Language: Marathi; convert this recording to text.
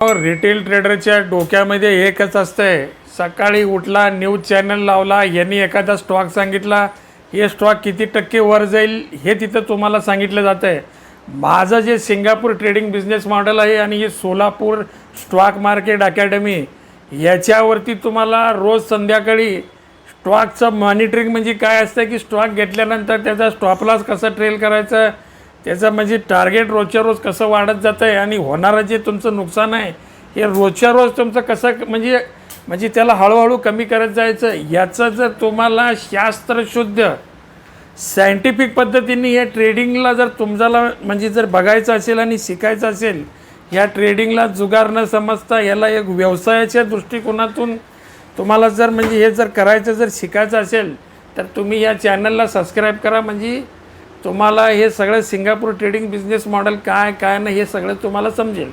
रिटेल ट्रेडरच्या डोक्यामध्ये एकच असतंय, सकाळी उठला, न्यूज चॅनल लावला, यांनी एखादा स्टॉक सांगितला, हे स्टॉक किती टक्के वर जाईल हे तिथं तुम्हाला सांगितलं जातं आहे. माझं जे सिंगापूर ट्रेडिंग बिझनेस मॉडेल आहे आणि हे सोलापूर स्टॉक मार्केट अकॅडमी, याच्यावरती तुम्हाला रोज संध्याकाळी स्टॉकचं मॉनिटरिंग म्हणजे काय असतं की स्टॉक घेतल्यानंतर त्याचा स्टॉप लॉस कसा ट्रेल करायचं, त्याचं म्हणजे टार्गेट रोजच्या रोज कसं वाढत जातं आहे आणि होणारं जे तुमचं नुकसान आहे हे रोजच्या रोज तुमचं कसं म्हणजे त्याला हळूहळू कमी करत जायचं. याचं जर तुम्हाला शास्त्रशुद्ध सायंटिफिक पद्धतीने या ट्रेडिंगला जर तुम्हाला म्हणजे जर बघायचं असेल आणि शिकायचं असेल, या ट्रेडिंगला जुगार न समजता याला एक व्यवसायाच्या दृष्टिकोनातून तुम्हाला जर म्हणजे हे जर करायचं जर शिकायचं असेल तर तुम्ही या चॅनलला सबस्क्राईब करा. म्हणजे तुम्हाला हे सगळं सिंगापूर ट्रेडिंग बिझनेस मॉडेल काय काय नाही हे सगळं तुम्हाला समजेल.